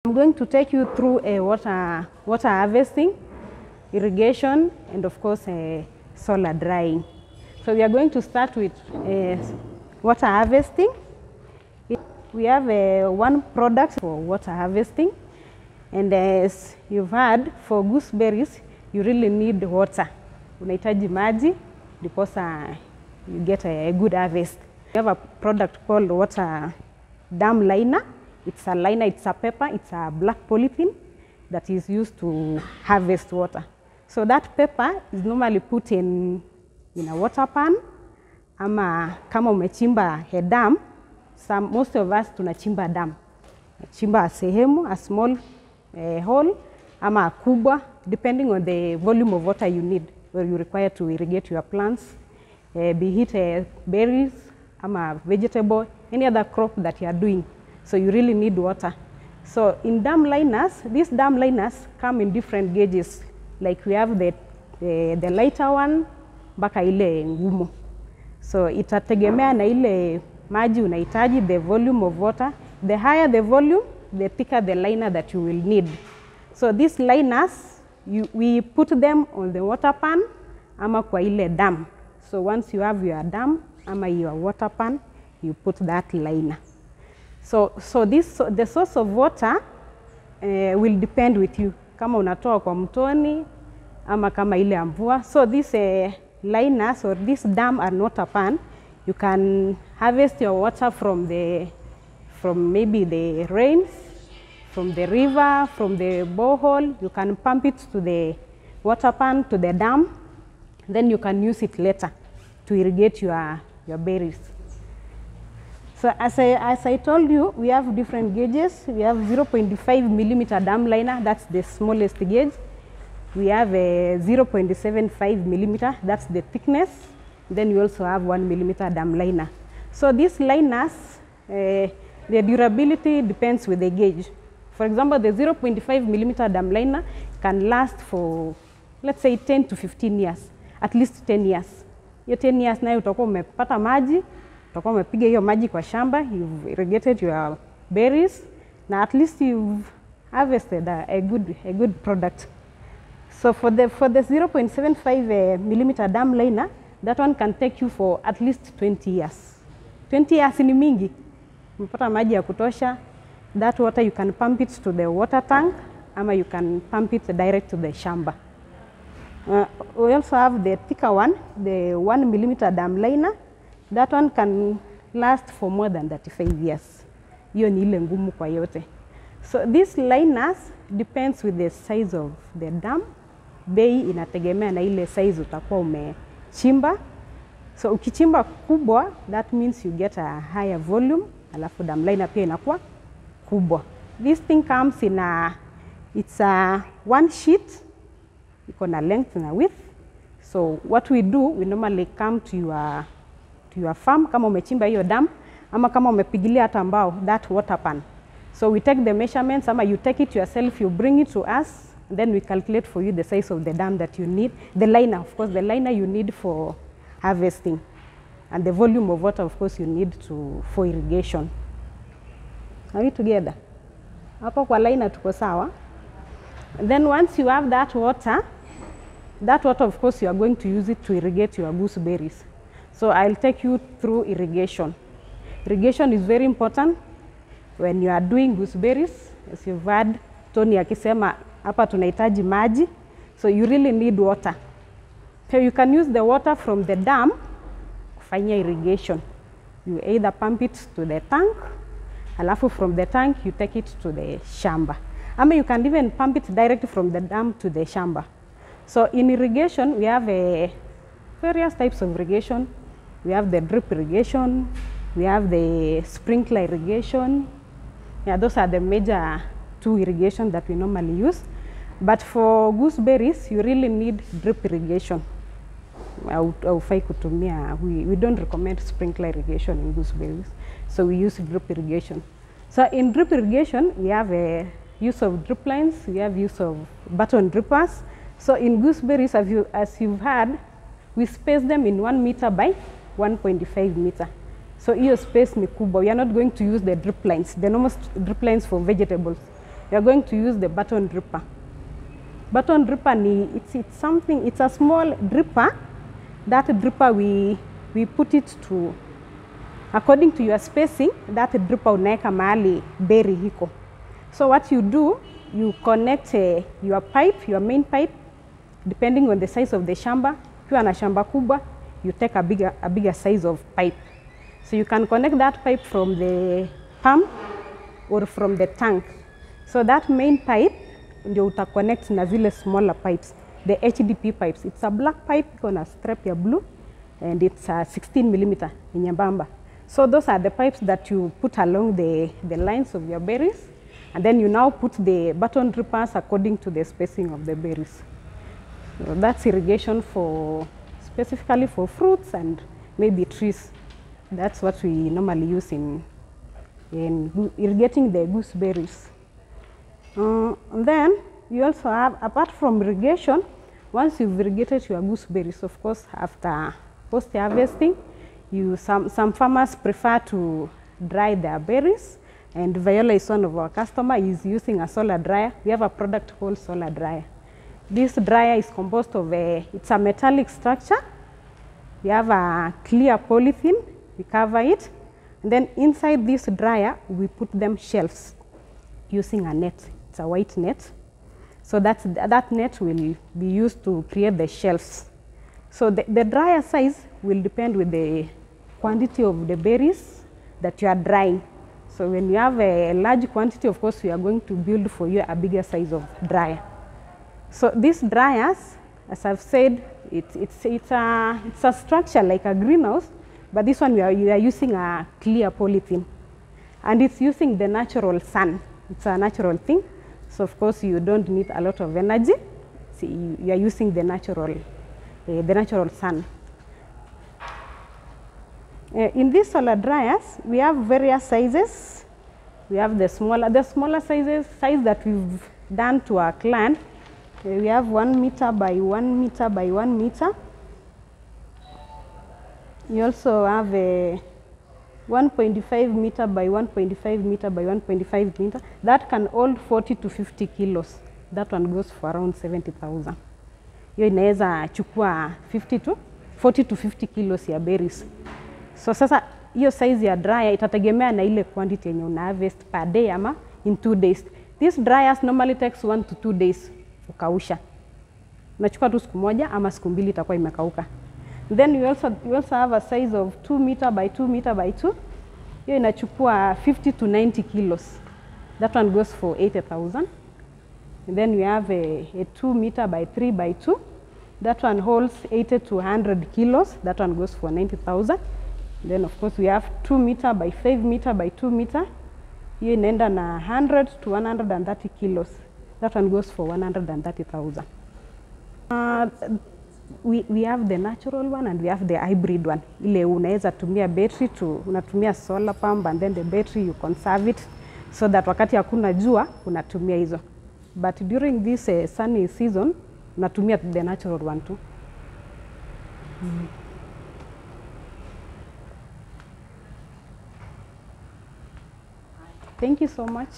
I'm going to take you through a water harvesting, irrigation, and of course solar drying. So we are going to start with water harvesting. We have one product for water harvesting, and as you've heard, for gooseberries you really need water. Unahitaji maji ndiposa you get a good harvest. We have a product called water dam liner. It's a liner, it's a paper, it's a black polythene that is used to harvest water. So that paper is normally put in a water pan, ama kama umechimba a dam, most of us tunachimba dam. Chimba sehemu, a small hole, ama kubwa, depending on the volume of water you need or you require to irrigate your plants, be it berries, ama vegetable, any other crop that you are doing. So you really need water. So in dam liners, these dam liners come in different gauges. Like we have the lighter one mpaka ile ngumu. So itategemea na ile maji unahitaji, the volume of water. The higher the volume, the thicker the liner that you will need. So these liners, we put them on the water pan ama kwa ile dam. So once you have your dam ama your water pan, you put that liner. So the source of water will depend with you. Kama unatoa kwa mtoni ama kama ile mvua. So these liners or this dam and water pan, you can harvest your water from maybe the rains, from the river, from the borehole. You can pump it to the water pan, to the dam. Then you can use it later to irrigate your berries. So as I told you, we have different gauges. We have 0.5 millimeter dam liner, that's the smallest gauge. We have a 0.75 millimeter, that's the thickness. Then we also have 1 millimeter dam liner. So these liners, the durability depends with the gauge. For example, the 0.5 millimeter dam liner can last for, let's say, 10 to 15 years, at least 10 years. Your 10 years nayo utakuwa umepata maji, utakuwa umepiga hiyo maji kwa shamba, you've irrigated your berries, na at least you've harvested a good product. So for the 0.75 millimeter dam liner, that one can take you for at least 20 years. 20 years ni mingi. Umepata maji ya kutosha. That water you can pump it to the water tank, ama you can pump it direct to the shamba. We also have the thicker one, the 1 millimeter dam liner. That one can last for more than 35 years. Hiyo ni ile ngumu kwa yote. So these liners depends with the size of the dam. Bei inategemea na ile size utakuwa umechimba. So ukichimba kubwa, that means you get a higher volume, alafu dam liner pia inakuwa kubwa. This thing comes in it's a one sheet, iko na length na width. So what we do, we normally come to your farm, kama umechimba hiyo dam, ama kama umepigilia hata mbao, that water pan. So we take the measurements, ama you take it yourself, you bring it to us, and then we calculate for you the size of the dam that you need. The liner, of course, the liner you need for harvesting, and the volume of water, of course, you need for irrigation. Are we together? Hapo kwa liner tuko sawa. And then once you have that water, of course, you are going to use it to irrigate your gooseberries. So I'll take you through irrigation. Irrigation is very important when you are doing gooseberries. As you've heard Tony akisema hapa tunahitaji maji, so you really need water. So you can use the water from the dam kufanya irrigation. You either pump it to the tank, alafu from the tank you take it to the shamba. Ama you can even pump it direct from the dam to the shamba. So in irrigation, we have various types of irrigation. We have the drip irrigation, we have the sprinkler irrigation. Yeah, those are the major two irrigation that we normally use. But for gooseberries, you really need drip irrigation. We don't recommend sprinkler irrigation in gooseberries, so we use drip irrigation. So in drip irrigation, we have a use of drip lines, we have use of button drippers. So in gooseberries, as you've heard, we space them in 1 meter by 1.5 meter. So hiyo space ni kubwa. We are not going to use the drip lines, the normal drip lines for vegetables. we are going to use the button dripper. Button dripper, it's a small dripper. That dripper we put it to, according to your spacing, that dripper unaweka mahali berry hiko. So what you do, you connect your pipe, your main pipe, depending on the size of the shamba. If you are na shamba kubwa, you take a bigger size of pipe. So you can connect that pipe from the pump or from the tank. So that main pipe ndio utaconnect na zile smaller pipes, the HDP pipes. It's a black pipe iko na strap ya blue and it's a 16 millimeter nyembamba. So those are the pipes that you put along the lines of your berries, and then you now put the button drippers according to the spacing of the berries. So that's irrigation for specifically for fruits and maybe trees. That's what we normally use in irrigating the gooseberries. And then you also have, apart from irrigation, once you've irrigated your gooseberries, of course, after post-harvesting, some farmers prefer to dry their berries, and Viola is one of our customers. Is using a solar dryer. We have a product called solar dryer. This dryer is composed of it's a metallic structure. We have a clear polythene, we cover it, and then inside this dryer we put them shelves using a net. It's a white net. So that net will be used to create the shelves. So the dryer size will depend with the quantity of the berries that you are drying. So when you have a large quantity, of course, we are going to build for you a bigger size of dryer. So these dryers, as I've said, it's a structure like a greenhouse, but this one you are using a clear polythene, and it's using the natural sun. It's a natural thing, so of course you don't need a lot of energy. So you are using the natural sun. In these solar dryers, we have various sizes. We have the smaller size that we've done to our client. We have 1 meter by 1 meter by 1 meter. You also have a 1.5 meter by 1.5 meter by 1.5 meter. That can hold 40 to 50 kilos. That one goes for around 70,000. Hiyo inaweza chukua 40 to 50 kilos ya berries. So sasa hiyo size ya dryer itategemea na ile quantity yenye una harvest per day ama in 2 days. These dryers normally takes 1 to 2 days kukausha. Unachukua tu siku moja ama siku mbili itakuwa imekauka. Then you also have a size of 2 meter by 2 meter by 2. Hiyo inachukua 50 to 90 kilos. That one goes for 80,000. And then we have a 2 meter by 3 by 2. That one holds 80 to 100 kilos. That one goes for 90,000. Then of course we have 2 meter by 5 meter by 2 meter. Hiyo inaenda na 100 to 130 kilos. That one goes for 130,000. We have the natural one and we have the hybrid one. Ile unaweza tumia battery unatumia solar pump, and then the battery you conserve it so that wakati hakuna jua unatumia hizo. But during this sunny season unatumia the natural one too. Thank you so much.